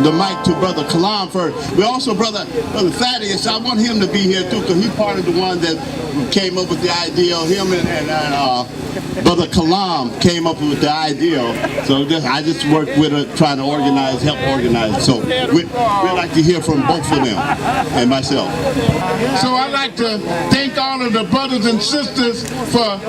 the mic to Brother Kalam first. We also, Brother Thaddeus, I want him to be here too, because he's part of the one that came up with the idea. Him and Brother Kalam came up with the idea. So I just worked with her, trying to help organize. So we'd like to hear from both of them and myself. So I'd like to thank all of the brothers and sisters for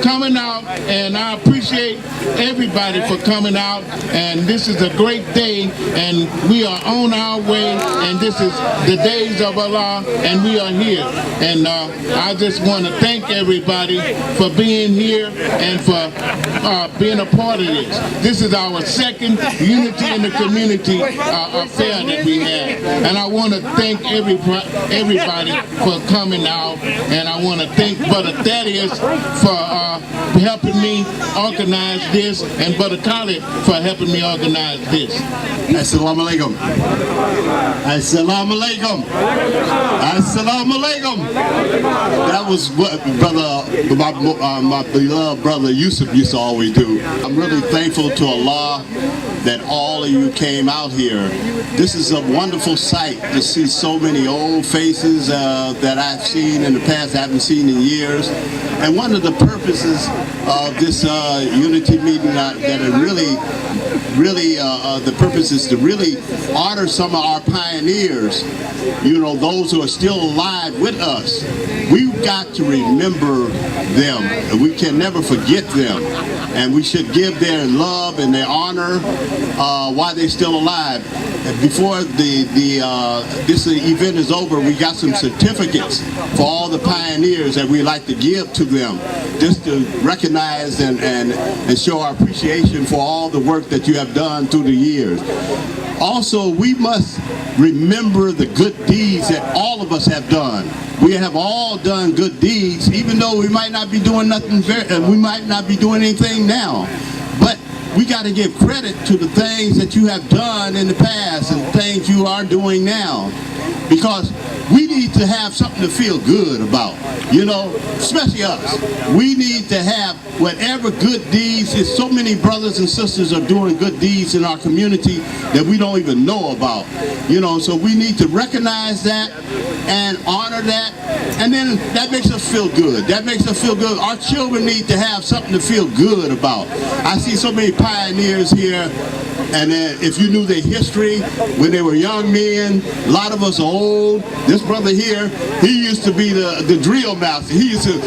coming out, and I appreciate everybody for coming out. And this is a great day, and we are on our way, and this is the days of Allah, and we are here. And I just want to thank everybody for being here and for being a part of this. This is our second Unity in the Community affair that we have, and I want to thank everybody for coming out, and I want to thank Brother Thaddeus for helping me organize this, and Brother Khalid for helping me organize this. Assalamu alaikum. Assalamu alaikum. Assalamu alaikum. That was what my beloved brother Yusuf used to always do. I'm really thankful to Allah that all of you came out here. This is a wonderful sight to see so many old faces that I've seen in the past, I haven't seen in years. And one of the purposes of this unity meeting that are really the purpose is to really honor some of our pioneers, you know, those who are still alive with us. We've got to remember them, and we can never forget them. And we should give their love and their honor while they're still alive. And before this event is over, we got some certificates for all the pioneers that we like to give to them, just to recognize and show our appreciation for all the work that you have done through the years. Also, we must remember the good deeds that all of us have done. We have all done good deeds, even though we might not be doing nothing, we might not be doing anything now. But we got to give credit to the things that you have done in the past and things you are doing now, because we need to have something to feel good about, you know, especially us. We need to have whatever good deeds. There's so many brothers and sisters are doing good deeds in our community that we don't even know about, you know, so we need to recognize that and honor that, and then that makes us feel good. That makes us feel good. Our children need to have something to feel good about. I see so many pioneers here, and if you knew their history when they were young men, a lot of us are old. This brother here, he used to be the drill master. He used to,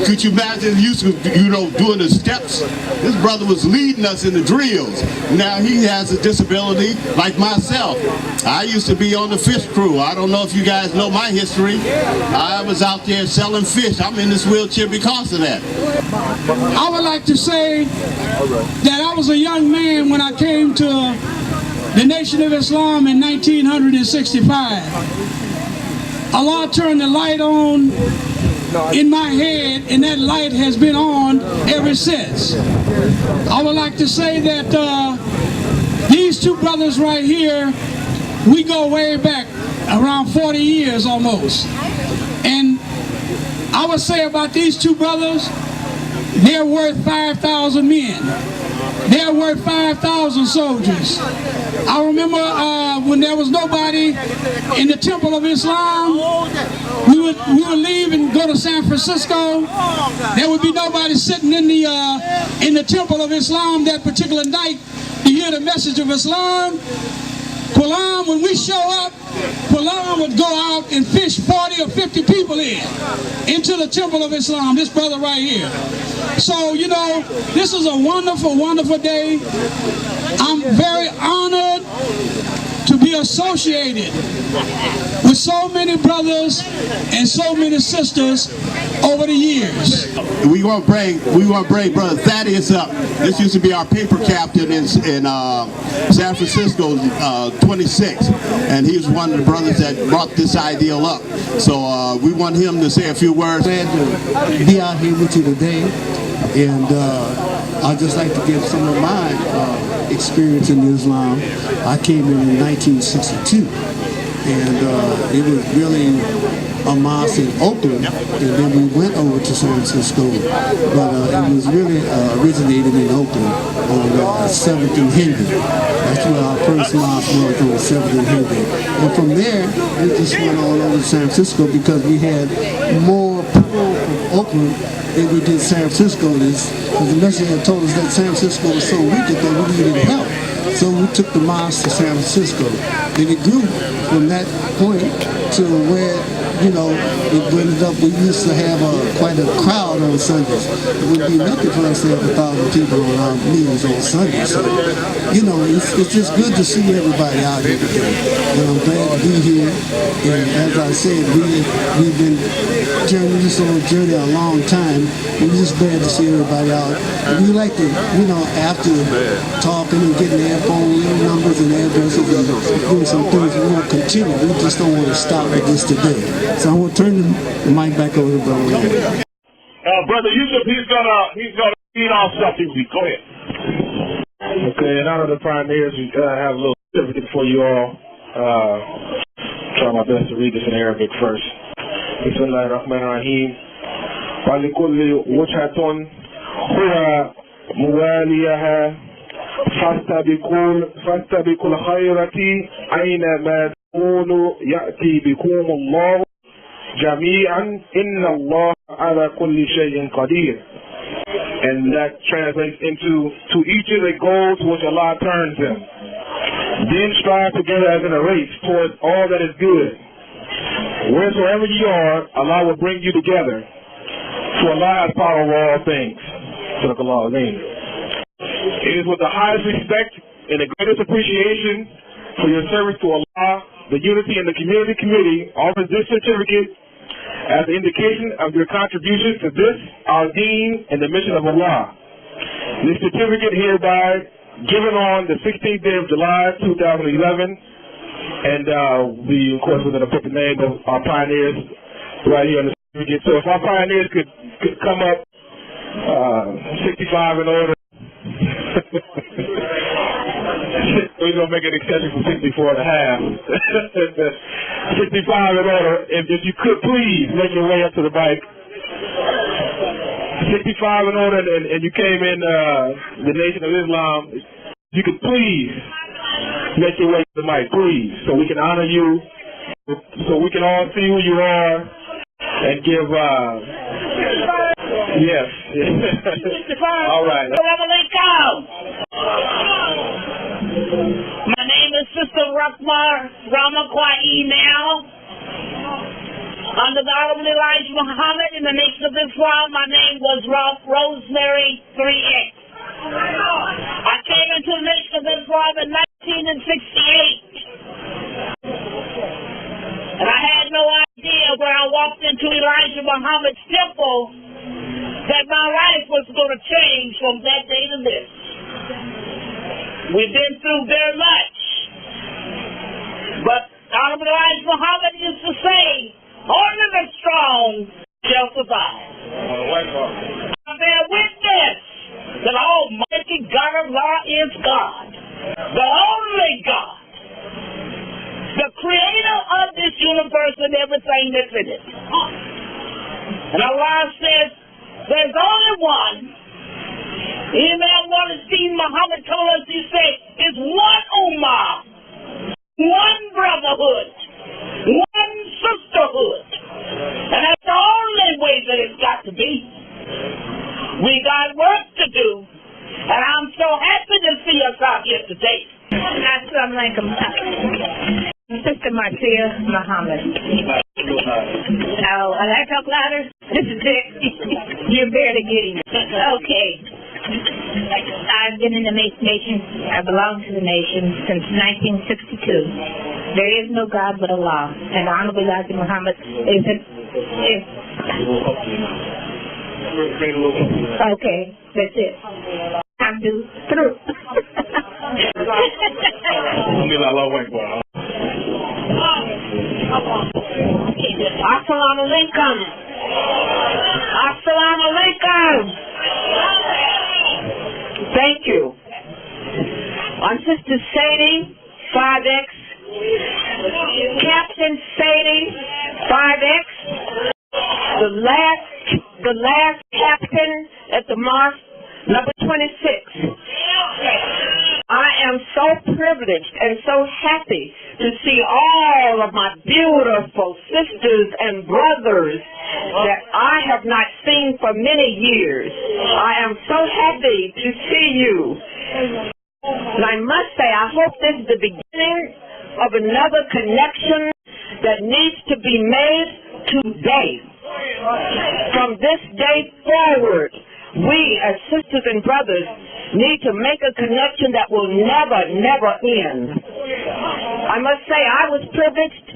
could you imagine, he used to, you know, doing the steps? This brother was leading us in the drills. Now he has a disability like myself. I used to be on the fish crew. I don't know if you guys know my history. I was out there selling fish. I'm in this wheelchair because of that. I would like to say that I was a young man when I came to the Nation of Islam in 1965. Allah turned the light on in my head, and that light has been on ever since. I would like to say that these two brothers right here, we go way back, around 40 years almost. And I would say about these two brothers, they're worth 5,000 men. They're worth 5,000 soldiers. I remember when there was nobody in the Temple of Islam, we would leave and go to San Francisco. There would be nobody sitting in the Temple of Islam that particular night to hear the message of Islam. Qulam, when we show up, Qulam would go out and fish 40 or 50 people into the Temple of Islam, this brother right here. So, you know, this is a wonderful, wonderful day. I'm very honored to be associated with so many brothers and so many sisters over the years. We want to bring Brother Thaddeus up. This used to be our paper captain in San Francisco, 26, and he was one of the brothers that brought this ideal up. So we want him to say a few words. Glad to be out here with you today, and I'd just like to give some of my experience in Islam. I came in 1962, and it was really a mosque in Oakland, and then we went over to San Francisco. But it was really originated in Oakland on 7th and Hendon. That's where our first mosque was, on 7th and Hendon. And from there, we just went all over San Francisco because we had more people from Oakland than we did San Francisco. Because the message had told us that San Francisco was so wicked that we needed help. So we took the mosque to San Francisco. Then it grew from that point to where, you know, it ended up, we used to have quite a crowd on Sundays. It would be nothing for us to have 1,000 people on our meetings on Sundays. So, you know, it's just good to see everybody out here today. And I'm glad to be here. And as I said, we've been journeying this on a journey a long time. We're just glad to see everybody out. And we like to, you know, after talking and getting their phone numbers and addresses and doing some things, we won't continue. We just don't want to stop with this today. So I'm going to turn the mic back over to Brother Larry. Brother Yusuf, he's gonna feed off something. Go ahead. Okay, in honor of the pioneers, we have a little certificate for you all. Try my best to read this in Arabic first. Bismillahirrahmanirrahim. ولكل وجهة هو مواليها فاستبقوا الخيرات أينما تكونوا يأتي بكم الله جميعا إن الله على كل شيء قدير. And that translates into, to each of the goals which Allah turns them. Then strive together as in a race towards all that is good. Wheresoever you are, Allah will bring you together. For Allah has power over all things. Sadaqallahu Azim. It is with the highest respect and the greatest appreciation for your service to Allah, the Unity and the Community Committee offers this certificate as an indication of your contributions to this, our deen, and the mission of Allah. This certificate hereby given on the 16th day of July, 2011, and we, of course, we're going to put the name of our pioneers right here on the certificate. So if our pioneers could come up, 65 and older, we're going to make an exception for 64 and a half. 65 and older, if you could please make your way up to the mic. 65 and older, and you came in the Nation of Islam, you could please make your way to the mic, please, so we can honor you, so we can all see who you are, and give, yes. All right. My name is Sister Ramakwai now. Under the Honorable Elijah Muhammad in the Nation of Islam, my name was Rosemary 3X. I came into the Nation of Islam in 1968. And I had no idea when I walked into Elijah Muhammad's temple that my life was going to change from that day to this. We've been through very much. But Honorable Elijah Muhammad used to say, only the strong shall survive. I bear witness that Almighty God of Allah is God, the only God, the creator of this universe and everything that's in it. And Allah says, there's only one. Imam Walid Muhammad told us, he said, it's one ummah, one brotherhood, one sisterhood. And that's the only way that it's got to be. We got work to do. And I'm so happy to see us out here today. Assalamu alaikum. Sister Marcia Muhammad. Oh, I talk louder? This is it. You're barely getting it. Okay. I've been in the nation. I belong to the nation since 1962. There is no God but Allah. And Honorable Elijah Muhammad is okay, that's it. I'm through. Assalamu alaikum. Assalamu alaikum. Thank you. I'm Sister Sadie, 5X. Captain Sadie, 5X. the last captain at the mosque, number 26. I am so privileged and so happy to see all of my beautiful sisters and brothers that I have not seen for many years. I am so happy to see you. And I must say, I hope this is the beginning of another connection that needs to be made today. From this day forward, we as sisters and brothers need to make a connection that will never, never end. I must say, I was privileged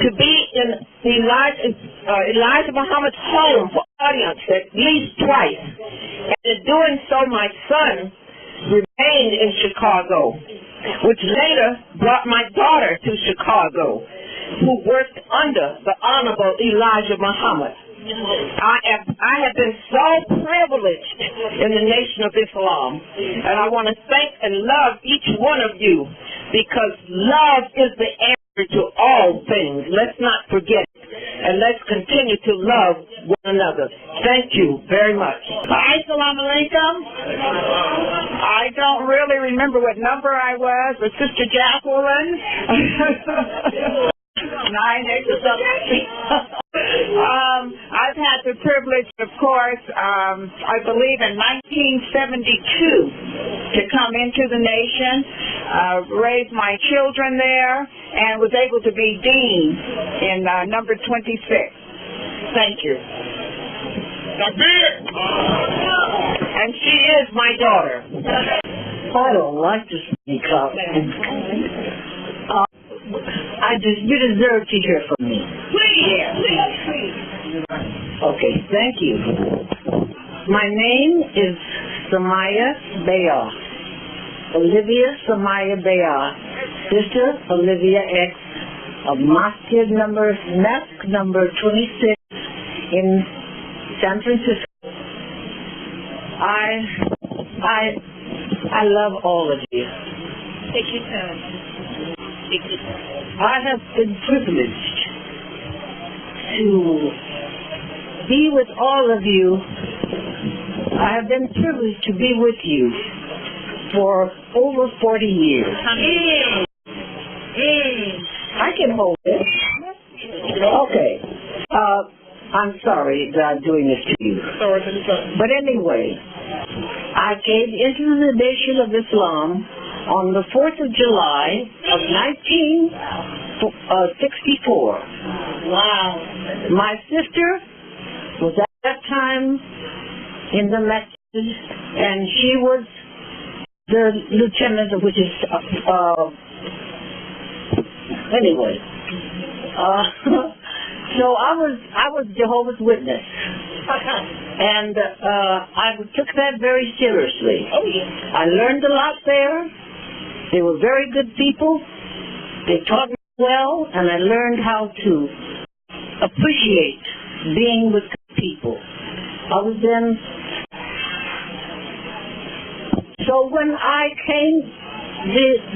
to be in Elijah Muhammad's home for audience at least twice. And in doing so, my son remained in Chicago, which later brought my daughter to Chicago, who worked under the Honorable Elijah Muhammad. I have been so privileged in the Nation of Islam, and I want to thank and love each one of you, because love is the answer to all things. Let's not forget it, and let's continue to love one another. Thank you very much. Assalamu alaikum. I don't really remember what number I was, but Sister Jacqueline. 9X or something. I've had the privilege, of course, I believe in 1972, to come into the nation, raise my children there, and was able to be dean in number 26. Thank you. And she is my daughter. I don't like to speak up. You deserve to hear from me. Please. Okay, thank you. My name is Samaya Bayah. Olivia Samaya Bayah. Sister Olivia X of Mosque number 26 in San Francisco. I love all of you. Take your time. I have been privileged to be with all of you. I have been privileged to be with you for over 40 years. I can hold it. Okay. I'm sorry that I'm doing this to you. But anyway, I came into the Nation of Islam on the 4th of July of 1964. Wow. My sister was at that time in the masjid, and she was the lieutenant, which is, anyway. So I was Jehovah's Witness. And I took that very seriously. Oh, yeah. I learned a lot there. They were very good people. They taught me well, and I learned how to appreciate being with people. I was then. So when I came,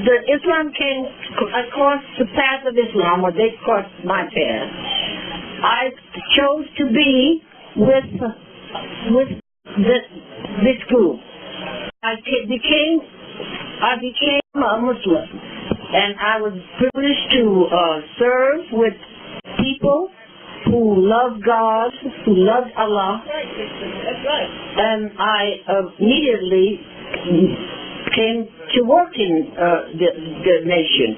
the Islam came across the path of Islam, or they crossed my path. I chose to be with this group. I became a Muslim, and I was privileged to serve with people who love God, who love Allah. That's right. And I immediately came to work in the nation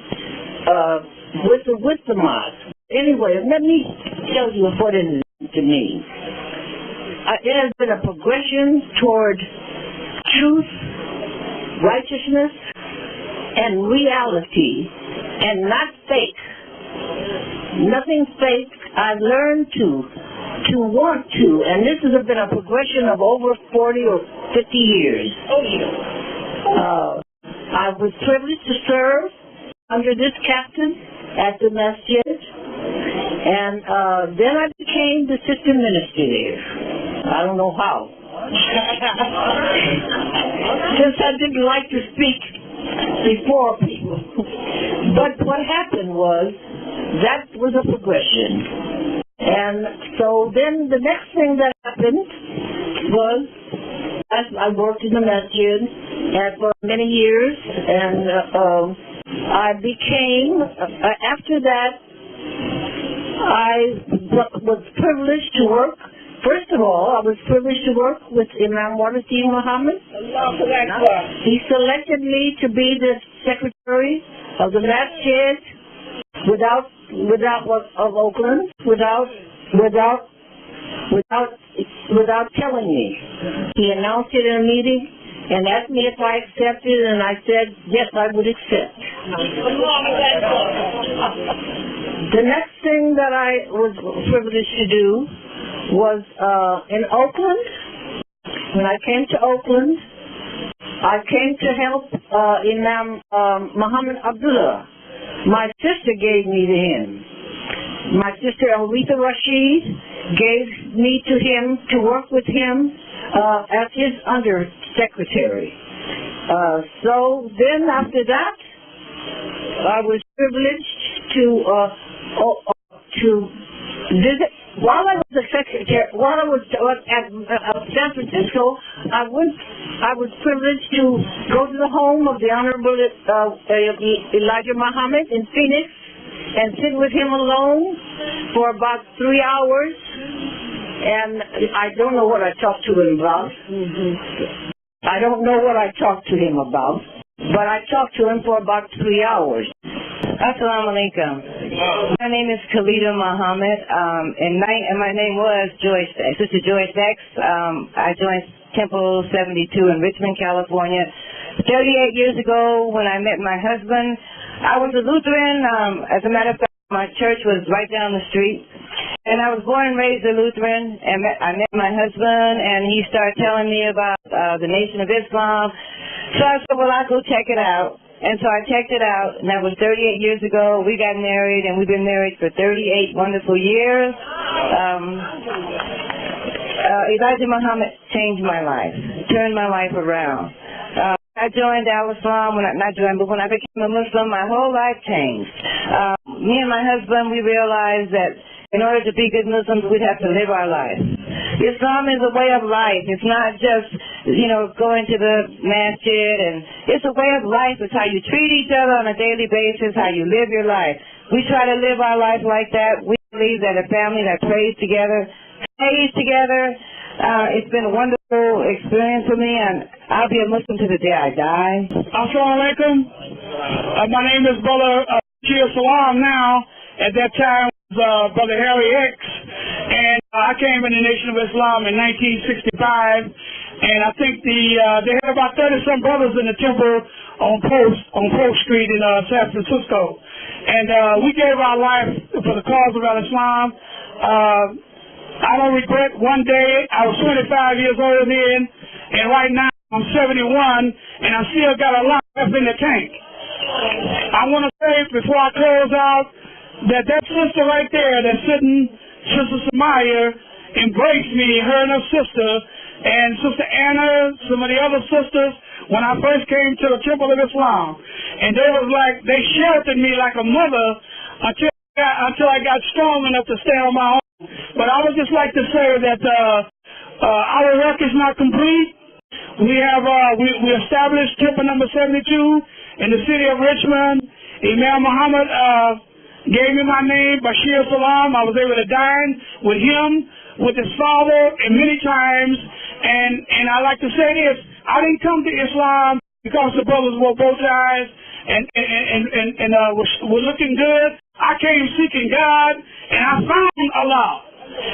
with the mosque. Anyway, let me tell you what it is to me. It has been a progression toward truth, righteousness, and reality, and not fake. Nothing fake. I've learned to want to, and this has been a progression of over 40 or 50 years. Oh, yeah. I was privileged to serve under this captain at the masjid, and then I became the assistant minister there. I don't know how. Since I didn't like to speak before people. But what happened was, that was a progression. And so then the next thing that happened was I worked in the masjid and for many years, and I became, after that, I was privileged to work. First of all, I was privileged to work with Imam Wadatine Muhammad. He selected me to be the secretary of the masjid of Oakland, without telling me. He announced it in a meeting and asked me if I accepted, and I said yes, I would accept. The next thing that I was privileged to do was in Oakland. When I came to Oakland, I came to help Imam Muhammad Abdullah. My sister gave me to him. My sister Aretha Rashid gave me to him to work with him as his undersecretary. So then after that, I was privileged to visit. While I was the secretary, while I was at San Francisco, I was privileged to go to the home of the Honorable Elijah Muhammad in Phoenix and sit with him alone for about 3 hours. And I don't know what I talked to him about. I don't know what I talked to him about, but I talked to him for about 3 hours. Assalamu alaikum. My name is Khalida Muhammad, and my name was Sister Joyce X. I joined Temple 72 in Richmond, California. 38 years ago, when I met my husband, I was a Lutheran. As a matter of fact, my church was right down the street. And I was born and raised a Lutheran, and I met my husband, and he started telling me about the Nation of Islam. So I said, well, I'll go check it out. And so I checked it out, and that was 38 years ago. We got married, and we've been married for 38 wonderful years. Elijah Muhammad changed my life, turned my life around. I joined Al-Islam, when I became a Muslim, my whole life changed. Me and my husband, we realized that in order to be good Muslims, we'd have to live our life. Islam is a way of life. It's not just, going to the masjid, and it's a way of life. It's how you treat each other on a daily basis, how you live your life. We try to live our life like that. We believe that a family that prays together, stays together. It's been a wonderful experience for me, and I'll be a Muslim to the day I die. Assalamu alaikum. My name is Brother Shia Salam now. At that time, Brother Harry X, and I came in the Nation of Islam in 1965, and I think they had about 30-some brothers in the temple on Post Street in San Francisco, and we gave our life for the cause of Islam. I don't regret one day. I was 25 years old then, and right now I'm 71, and I still got a lot left in the tank. I want to say before I close out, that sister right there that's sitting, Sister Samaya, embraced me, her and her sister, and Sister Anna, some of the other sisters, when I first came to the Temple of Islam. And they sheltered me like a mother until I got strong enough to stand on my own. But I would just like to say that our work is not complete. We established Temple number 72 in the city of Richmond. Imam Muhammad gave me my name, Bashir Salam. I was able to dine with him, with his father, and many times. And I like to say this: I didn't come to Islam because the brothers wore bow ties and were looking good. I came seeking God, and I found Allah,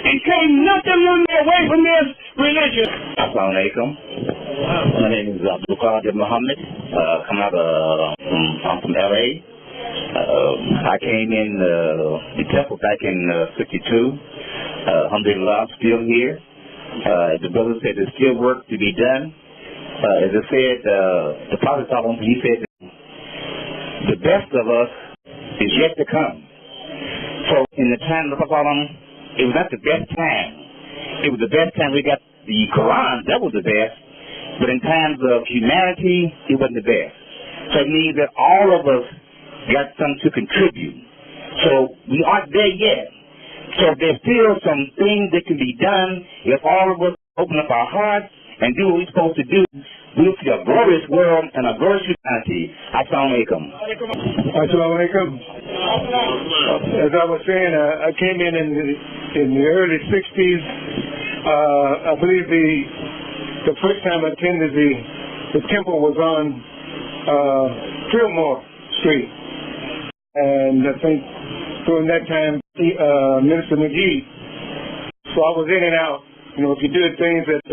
and came nothing away from this religion. Assalamu alaikum. My name is Abdul Qadir Muhammad. I'm from LA. I came in the temple back in 52. Alhamdulillah, I'm still here. The brother said there's still work to be done. As I said, the Prophet he said the best of us is yet to come. So in the time of the Prophet, it was not the best time. It was the best time we got the Quran. That was the best. But in times of humanity, it wasn't the best. So it means that all of us got something to contribute. So we aren't there yet. So there's still some things that can be done if all of us open up our hearts and do what we're supposed to do. We'll see a glorious world and a glorious humanity. Assalamu alaikum. Assalamu alaikum. As I was saying, I came in the early 60s. I believe the first time I attended the temple was on Fillmore Street. And I think during that time, Minister McGee. So I was in and out. You know, if you did things that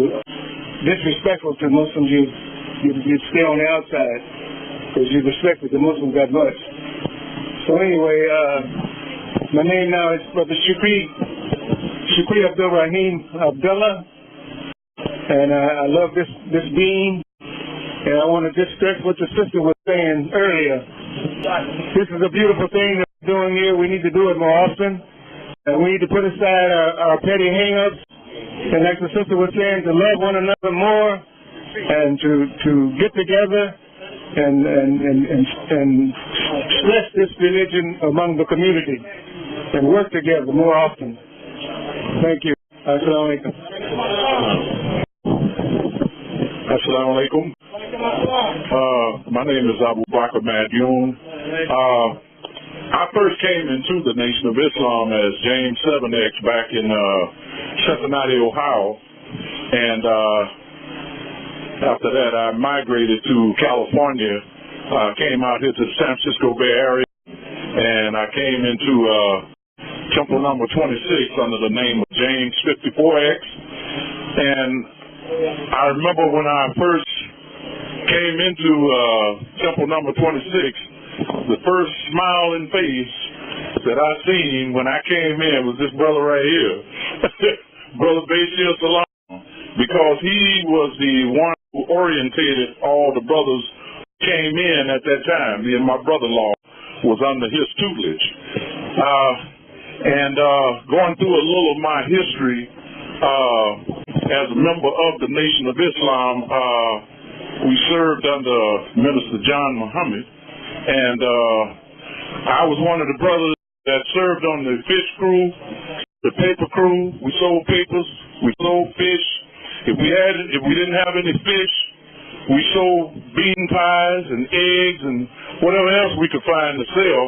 were disrespectful to Muslims, you'd stay on the outside because you respected the Muslims that much. So anyway, my name now is Brother Shukri Abdul Rahim Abdullah, and I love this being, and I want to just stress what the sister was saying earlier. This is a beautiful thing that we're doing here. We need to do it more often. And we need to put aside our petty hang-ups, and like the sister was saying, to love one another more, and to get together and stress this religion among the community, and work together more often. Thank you. Assalamu alaikum. Assalamu alaikum. My name is Abu Bakr Madyoun. I first came into the Nation of Islam as James 7X back in Cincinnati, Ohio, and after that I migrated to California, came out here to the San Francisco Bay Area, and I came into Temple number 26 under the name of James 54X, and I remember when I first came into Temple number 26, the first smiling face that I seen when I came in was this brother right here, Brother Bashir Salam, because he was the one who orientated all the brothers who came in at that time. Me and my brother-in-law was under his tutelage. Going through a little of my history as a member of the Nation of Islam, we served under Minister John Muhammad. And I was one of the brothers that served on the fish crew, the paper crew. We sold papers, we sold fish. If we didn't have any fish, we sold bean pies and eggs and whatever else we could find to sell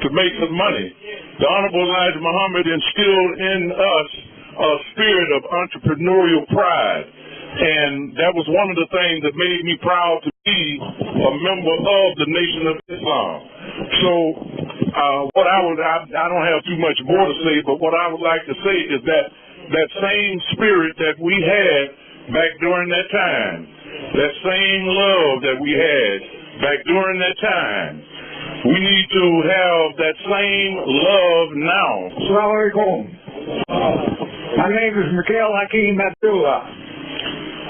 to make some money. The Honorable Elijah Muhammad instilled in us a spirit of entrepreneurial pride. And that was one of the things that made me proud to be a member of the Nation of Islam. So I don't have too much more to say, but what I would like to say is that same spirit that we had back during that time, that same love that we had back during that time, we need to have that same love now. Assalamu alaikum. My name is Mikhail Hakim Abdullah.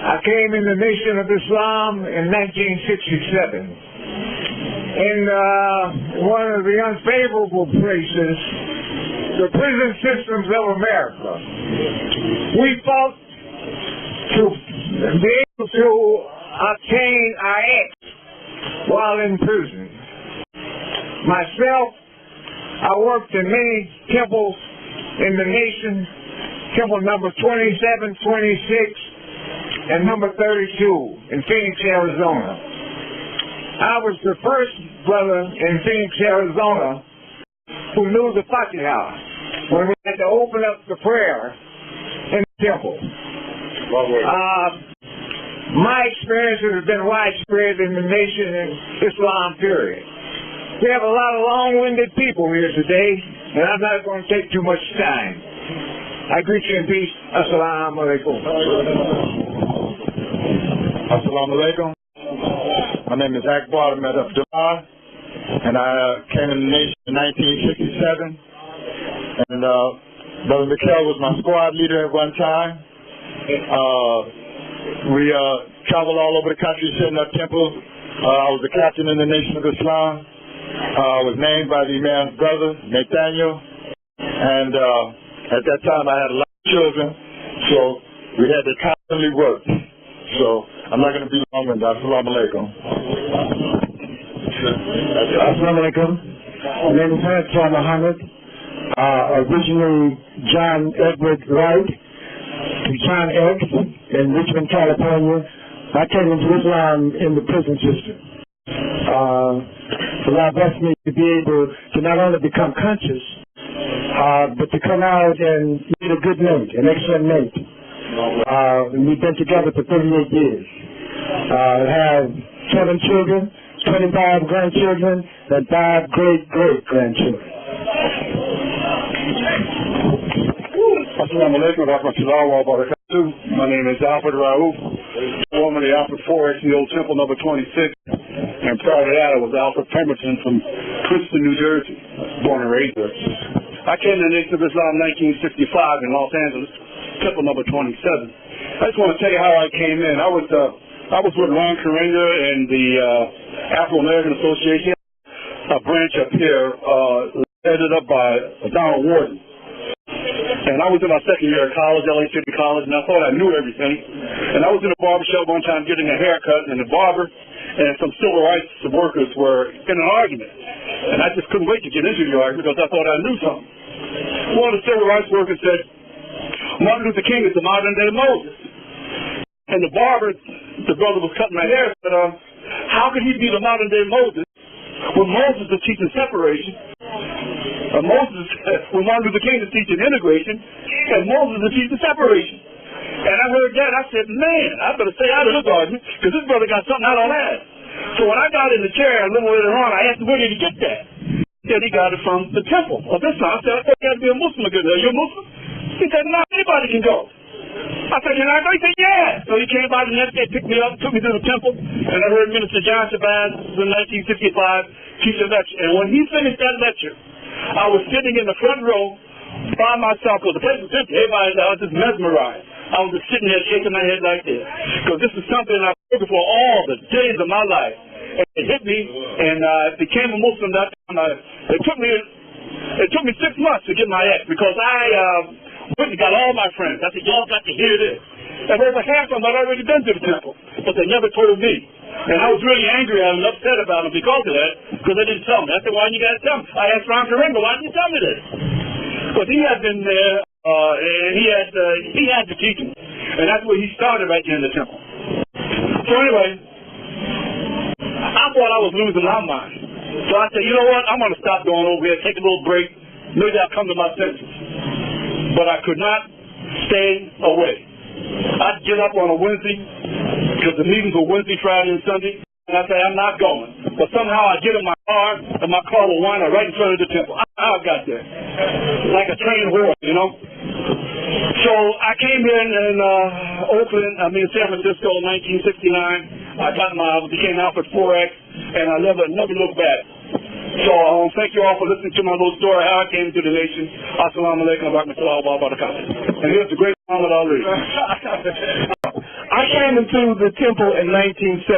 I came in the Nation of Islam in 1967. In one of the unfavorable places, the prison systems of America. We fought to be able to obtain our X while in prison. Myself, I worked in many temples in the nation, temple number 27, 26, and number 32 in Phoenix, Arizona. I was the first brother in Phoenix, Arizona who knew the Fatiha when we had to open up the prayer in the temple. My experience has been widespread in the Nation and Islam period. We have a lot of long-winded people here today, and I'm not going to take too much time. I greet you in peace. Assalamu alaikum. Assalamu alaikum. My name is Akbar Ahmed Abdullah, and I came in the nation in 1967. And Brother Mikhail was my squad leader at one time. We traveled all over the country setting up temples. I was the captain in the Nation of Islam. I was named by the Imam's brother, Nathaniel. And at that time I had a lot of children, so we had to constantly work. So I'm not going to be long-winded. Assalamu alaikum. Assalamu alaikum. My name is Antoine Muhammad, originally John Edward Wright, to John X in Richmond, California. I came into Islam in the prison system. Allah blessed me to be able to not only become conscious, but to come out and meet a good mate, an excellent mate. We've been together for 38 years. Have 7 children, 25 grandchildren, and 5 great-great-grandchildren. Assalamu alaikum wa rahmatullahi wa barakatuh. My name is Alfred Raouf, formerly Alfred Forex, the old temple number 26. And prior to that, I was Alfred Pemberton from Princeton, New Jersey, born and raised there. I came to the Nation of Islam in 1965 in Los Angeles, temple number 27. I just want to tell you how I came in. I was with Ron Karenga and the Afro-American Association, a branch up here, headed up by Donald Warden. And I was in my second year of college, LA City College, and I thought I knew everything. And I was in a barbershop one time getting a haircut, and the barber and some civil rights workers were in an argument. And I just couldn't wait to get into the argument because I thought I knew something. One of the civil rights workers said, Martin Luther King is the modern day Moses. And the barber, the brother was cutting my hair, said, how could he be the modern day Moses when Moses is teaching separation? When Martin Luther King is teaching integration, and Moses is teaching separation. And I heard that, I said, man, I better stay out of this argument, because this brother got something I don't have. So when I got in the chair a little later on, I asked him, where did he get that? He said he got it from the temple of Islam. I said, I thought you had to be a Muslim to get there. You're a Muslim? He said, no, anybody can go. I said, can I go? He said, yeah. So he came by the next day, picked me up, took me to the temple, and I heard Minister John Shabazz in 1965 teach a lecture. And when he finished that lecture, I was sitting in the front row by myself, because the place was empty. Everybody, I was just mesmerized. I was just sitting there shaking my head like this, because this is something I've worked for all the days of my life. And it hit me, and I became a Muslim that time. It took me 6 months to get my ex, because I went and got all my friends. I said, y'all got to hear this. And over half of them had already been to the temple, but they never told me. And I was really angry and upset about them because of that, because they didn't tell me. I said, why didn't you guys tell me? I asked Ron Karenga, why didn't you tell me this? Because he had been there, and he had the teaching. And that's where he started right there in the temple. So anyway, I thought I was losing my mind. So I said, you know what, I'm going to stop going over here, take a little break. Maybe I'll come to my senses. But I could not stay away. I'd get up on a Wednesday, because the meetings were Wednesday, Friday, and Sunday, and I'd say, I'm not going. But somehow I'd get in my car, and my car would wind up right in front of the temple. I got there. Like a trained horse, you know? So I came in Oakland, San Francisco in 1969. I became Alfred Forex, and I never looked back. So I want to thank you all for listening to my little story, how I came into the nation. Assalamu alaikum wa rahmatullahi wa barakatuh. And here's the great Muhammad Ali. I came into the temple in 1971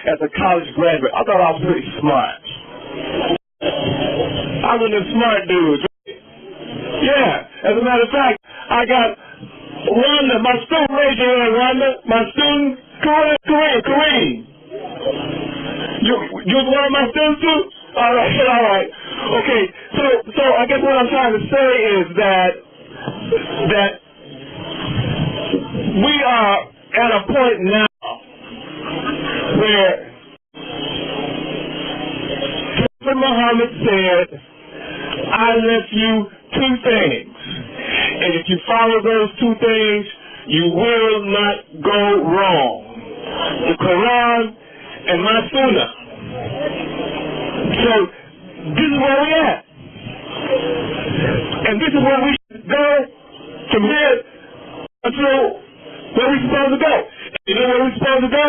as a college graduate. I thought I was pretty smart. I was a smart dude. Yeah, as a matter of fact, I got Rhonda, my student, raise your hand, Rhonda, my student, Kareem. You was one of my students too? All right. Okay, so I guess what I'm trying to say is that we are at a point now where Prophet Muhammad said, I left you 2 things, and if you follow those 2 things, you will not go wrong. The Quran and my Sunnah. So, this is where we're at. And this is where we should go from here until where we're supposed to go. You know where we're supposed to go?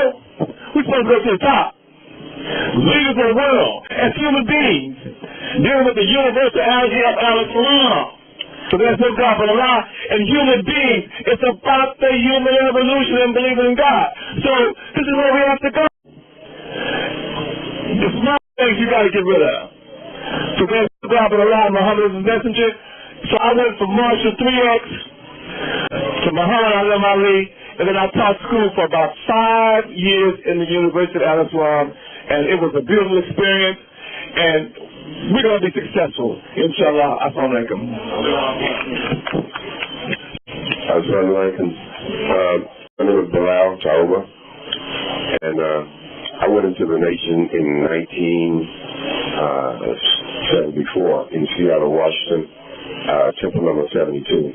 We're supposed to go to the top. Leaders of the world, as human beings, dealing with the universality of Al-Islam. So there's no God but Allah. And human beings, it's about the human evolution and believing in God. So, this is where we have to go. The small things you got to get rid of. So there's no God but Allah, Muhammad is his messenger. So I went from Marshall 3X to Muhammad Ali, and then I taught school for about 5 years in the University of Al-Islam, and it was a beautiful experience. And we're going to be successful. Inshallah. Assalamu alaikum. Assalamu alaikum. My name is Bilal Tauba, and I went into the nation in 1974 in Seattle, Washington, temple number 72.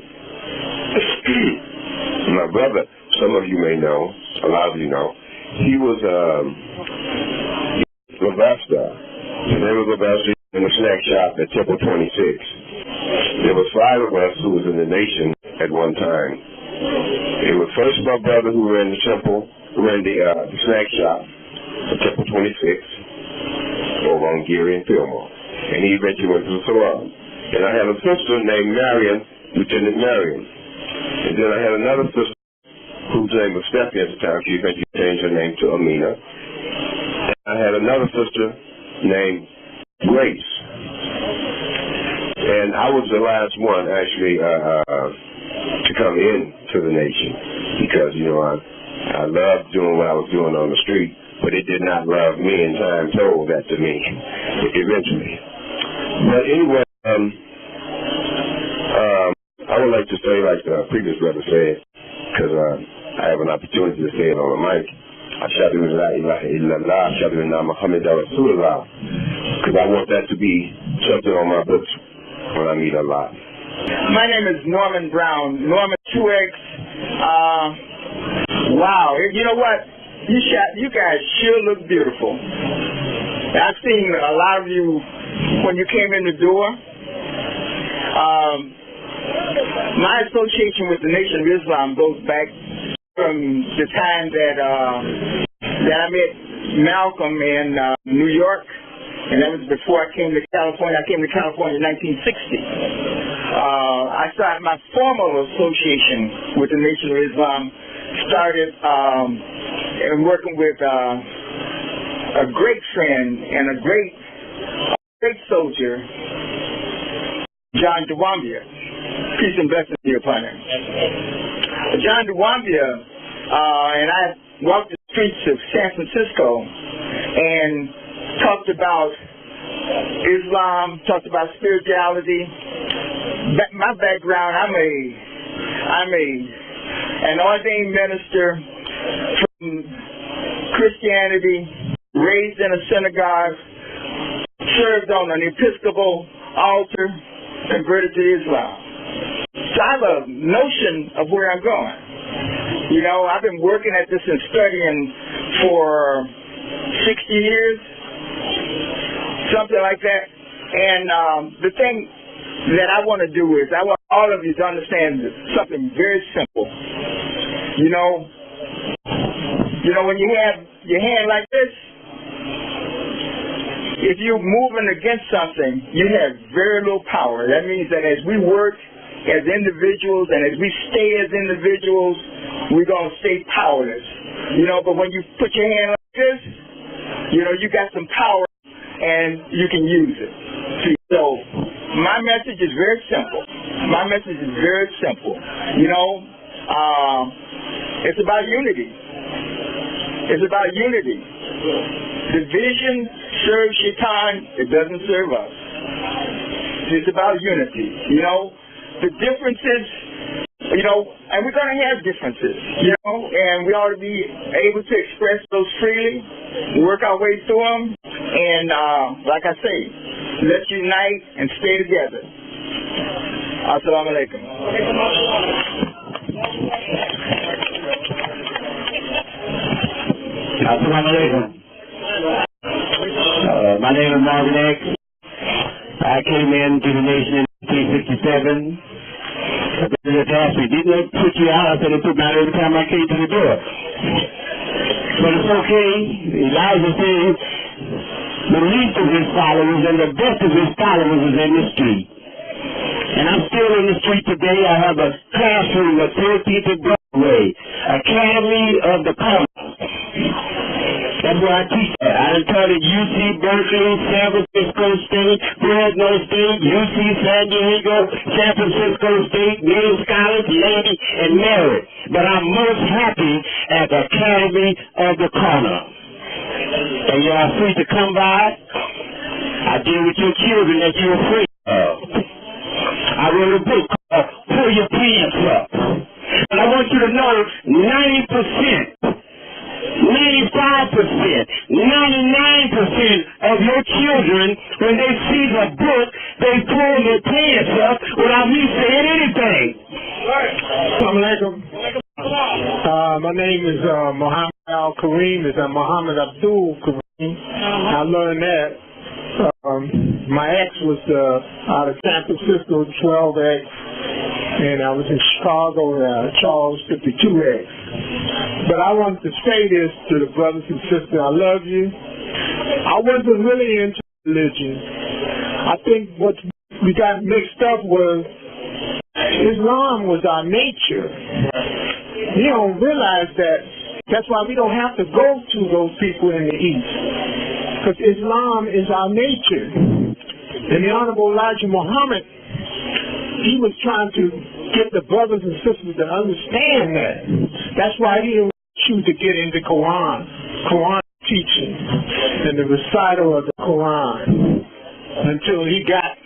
My brother, some of you may know, a lot of you know, he was Lavaster. His name was Lavaster in the snack shop at Temple 26. There was 5 of us who was in the nation at one time. It was first my brother who ran the temple, who ran the snack shop at Temple 26 over on Geary and Fillmore. And he eventually went to the salon. And I had a sister named Marion, Lieutenant Marion. And then I had another sister whose name was Stephanie at the time. She eventually changed her name to Amina. And I had another sister named Grace. And I was the last one, actually, to come in to the nation because, you know, I loved doing what I was doing on the street, but it did not love me, and time told that to me eventually. But anyway, I would like to say, like the previous brother said, because I have an opportunity to say it on the mic, Ashhadu an la ilaha illallah, Ashhadu anna Muhammadan Rasulullah, because I want that to be something on my books when I meet Allah. My name is Norman Brown, Norman 2X. Wow, you know what? You guys sure look beautiful. I've seen a lot of you when you came in the door. My association with the Nation of Islam goes back from the time that I met Malcolm in New York, and that was before I came to California. I came to California in 1960. I started my formal association with the Nation of Islam, started and working with a great friend and a great soldier, John DeWambia. Peace and blessings be upon him. John DeWambia and I walked the streets of San Francisco and talked about Islam, talked about spirituality. My background, I'm an ordained minister from Christianity, raised in a synagogue, served on an Episcopal altar, converted to Islam. So I have a notion of where I'm going. You know, I've been working at this and studying for 60 years, something like that. And the thing that I want to do is I want all of you to understand something very simple. You know, when you have your hand like this, if you're moving against something, you have very little power. That means that as we work as individuals and as we stay as individuals, we're going to stay powerless. You know, but when you put your hand like this, you know, you got some power and you can use it. So my message is very simple. You know, it's about unity. Division serves Shaitan, it doesn't serve us. It's about unity. You know, the differences, you know, and we're going to have differences, you know, and we ought to be able to express those freely, work our way through them, and like I say, let's unite and stay together. Assalamu alaikum. Assalamu alaikum. My name is Marvin X. I came into the nation in 1967. The president asked me, didn't they put you out? I said, they put me out every time I came to the door. But it's okay. Elijah said, the least of his followers and the best of his followers is in the street. And I'm still in the street today. I have a classroom at 13th and Broadway, Academy of the Commons. That's where I teach at. I taught at UC Berkeley, San Francisco State, Fresno State, UC San Diego, San Francisco State, Yale College, Lady, and Mary. But I'm most happy at the Academy of the Corner. And you are free to come by. I deal with your children that you're afraid of. I wrote a book called Pull Your Pants Up. And I want you to know 90%, 95%, 99% of your children, when they see the book, they pull their pants up without me saying anything. Assalamu alaikum. My name is Muhammad Al-Kareem. It's Muhammad Abdul Kareem. I learned that. My ex was out of San Francisco, 12X, and I was in Chicago, Charles 52X. But I wanted to say this to the brothers and sisters. I love you. I wasn't really into religion. I think what we got mixed up was Islam was our nature. You don't realize that. That's why we don't have to go to those people in the East. Because Islam is our nature. And the Honorable Elijah Muhammad, he was trying to get the brothers and sisters to understand that. That's why he didn't choose to get into Quran teaching and the recital of the Quran until he got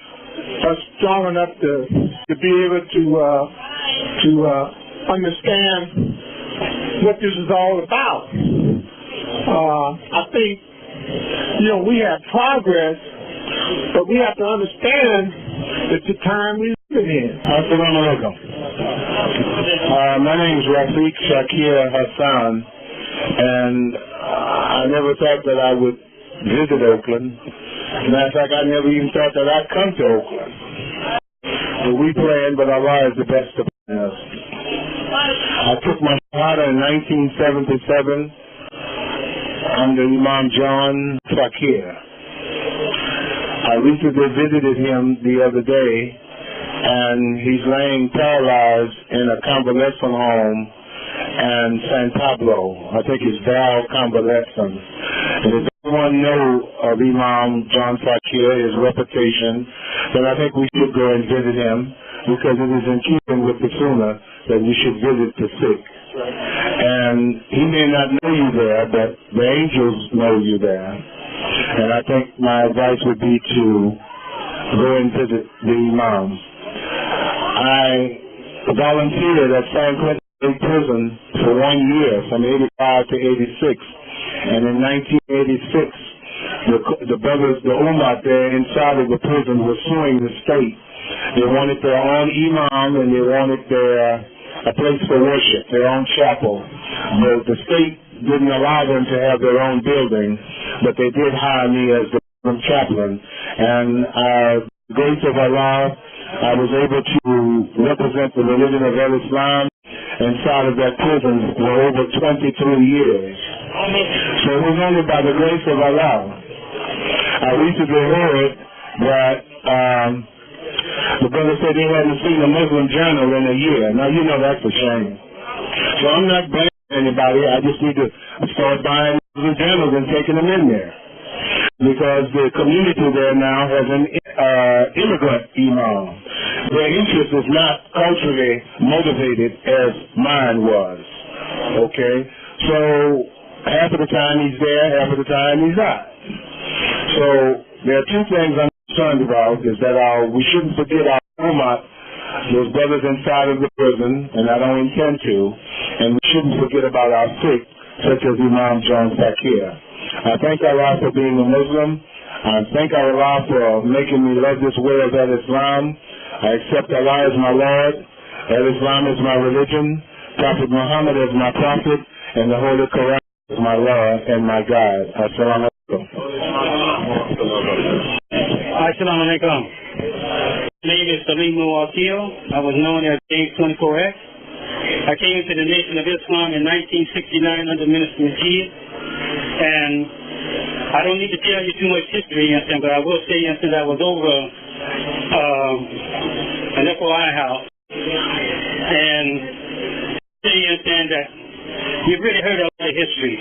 us strong enough to be able to understand what this is all about. I think, we have progress, but we have to understand that the time we live in. Assalamu alaikum. My name is Rafiq Shakir Hassan, and I never thought that I would visit Oakland. Matter of fact, I never even thought that I'd come to Oakland. But we planned, but Allah is the best of us. I took my shahada in 1977 under Imam John Fakir. I recently visited him the other day, and he's laying paralyzed in a convalescent home in San Pablo. I think it's Val Convalescent. And if everyone knows of Imam John Fakir, his reputation, then I think we should go and visit him, because it is in keeping with the Sunnah that we should visit the sick. And he may not know you there, but the angels know you there. And I think my advice would be to go and visit the Imam. I volunteered at San Quentin State Prison for 1 year, from 85 to 86. And in 1986, the brothers, the Ummah there inside of the prison were suing the state. They wanted their own Imam, and they wanted a place for worship, their own chapel. But the state didn't allow them to have their own building, but they did hire me as the chaplain. And grace of Allah, I was able to represent the religion of Islam inside of that prison for over 23 years. So it was only by the grace of Allah. I recently heard that the brother said they hadn't seen a Muslim journal in a year. Now, that's a shame. So I'm not blaming anybody. I just need to start buying Muslim journals and taking them in there. Because the community there now has an immigrant imam. Their interest is not culturally motivated as mine was. Okay? So half of the time he's there, half of the time he's not. So there are two things I'm concerned about, is that we shouldn't forget our ummah, those brothers inside of the prison, and I don't intend to, and we shouldn't forget about our sick, such as Imam John Fakir. I thank Allah for being a Muslim. I thank Allah for making me love this way of Islam. I accept Allah as my Lord, Islam is my religion, Prophet Muhammad as my prophet, and the Holy Quran is my Lord and my God. Assalamu alaikum. Assalamu alaikum. My name is Salim Muwakil. I was known as James 24X. I came into the Nation of Islam in 1969 under Minister Majid. And I don't need to tell you too much history, but I will say that I was over an FOI house. And saying that you've really heard a lot of history.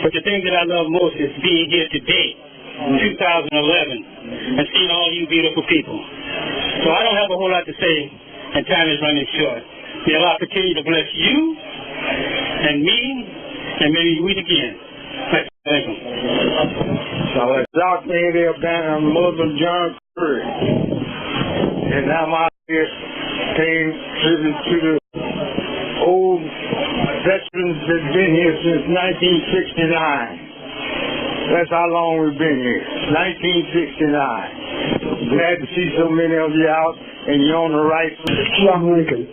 But the thing that I love most is being here today, in 2011, and seeing all you beautiful people. So I don't have a whole lot to say, and time is running short. May Allah continue to bless you and me, and maybe we meet again. Thank you. South Lady abandoned Muslim John Curry. And now my paying tribute to the old veterans that's been here since 1969. That's how long we've been here. 1969. Glad to see so many of you out and you're on the right. Assalamu alaikum.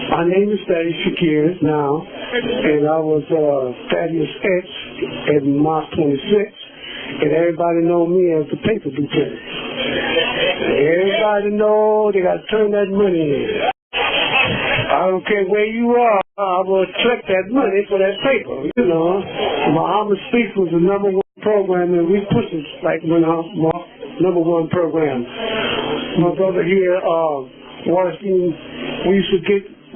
My name is Thaddeus Shakir now, and I was Thaddeus X at March 26th, and everybody know me as the paper lieutenant. Everybody know they got to turn that money in. I don't care where you are, I will collect that money for that paper, you know. Muhammad Speaks was the #1 program, and we pushed it like when our #1 program. My brother here, Washington, we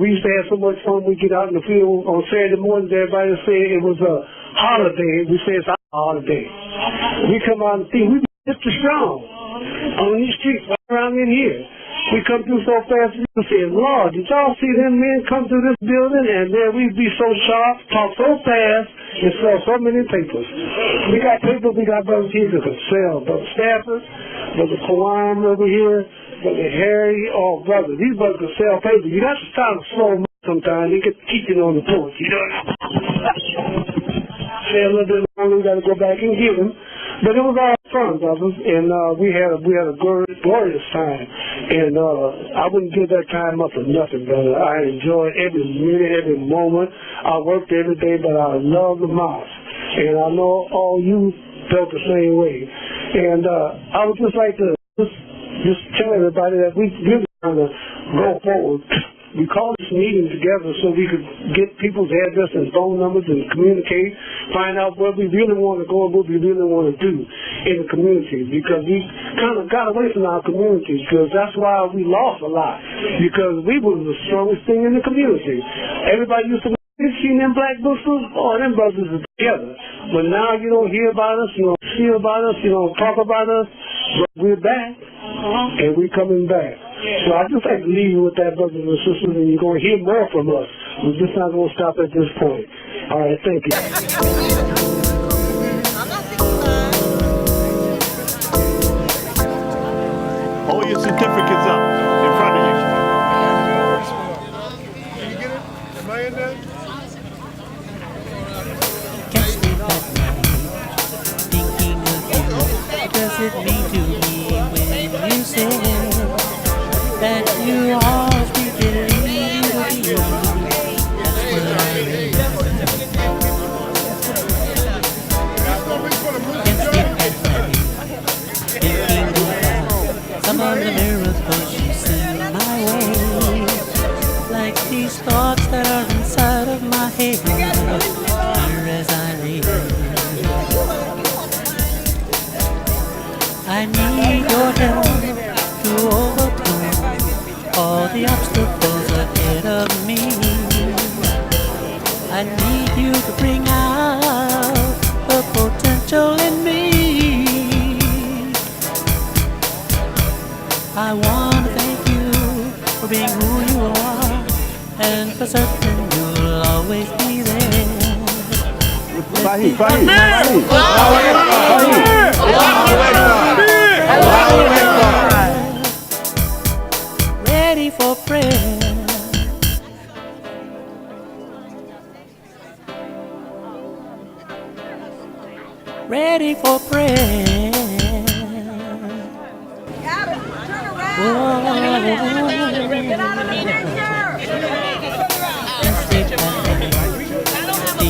used to have so much fun. We get out in the field on Saturday mornings. Everybody would say it was a holiday. We say it's our holiday. We come out and see, we be just strong on these streets right around in here. We come through so fast, we say, Lord, did y'all see them men come through this building? And then we'd be so sharp, talk so fast, and sell so many papers. We got papers, we got brothers here that can sell. Brother Stafford, Brother Kawan over here, Brother Harry, oh, brother, these brothers can sell papers. You got to start slow sometimes. They get teaching on the porch, you know. Stay a little bit longer, we got to go back and get them. But it was all fun, brothers, and we had a glorious time. And I wouldn't give that time up for nothing, brother. I enjoyed every minute, every moment. I worked every day, but I love the mosque. And I know all you felt the same way. And I would just like to just tell everybody that we really want to go forward. We called this meeting together so we could get people's address and phone numbers and communicate, find out where we really want to go and what we really want to do in the community, because we kind of got away from our community, because that's why we lost a lot, because we were the strongest thing in the community. Everybody used to see them black boosters, oh, them brothers are together. But now you don't hear about us, you don't see about us, you don't talk about us, but we're back, and we're coming back. So I just like to leave you with that, brothers and sisters, and you're going to hear more from us. We're just not going to stop at this point. All right, thank you. Hold your certificates up in front of you. Can you get it? Am I in there? Thinking of you, what does it mean to me when you say that you always be believing to be? That's what I mean. Can't sleep at night, thinking about some of the miracles you send my way, like these thoughts that are inside of my head, here as I read. I need your help to overcome all the obstacles ahead of me. I need you to bring out the potential in me. I want to thank you for being who you are, and for certain you'll always be there. Ready for prayer. Ready for prayer.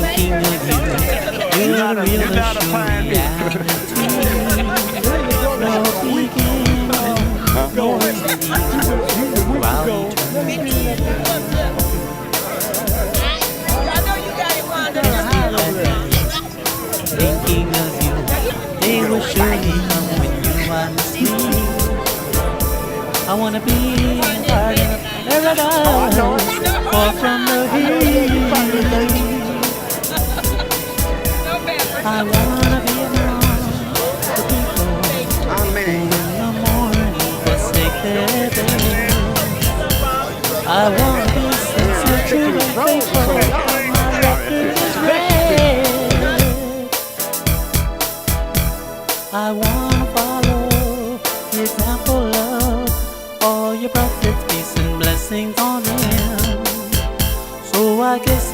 Thinking of you, you're the real reality. No beginning, no end, while eternity. Thinking of you, they will surely come when you promise me. I wanna be in garden of paradise, far from the heat. I wanna be among the people who in the morning forsake their bed. I wanna be sincere, true, and faithful. My record is red. I wanna follow the example of all your prophets, peace and blessings on them. So I guess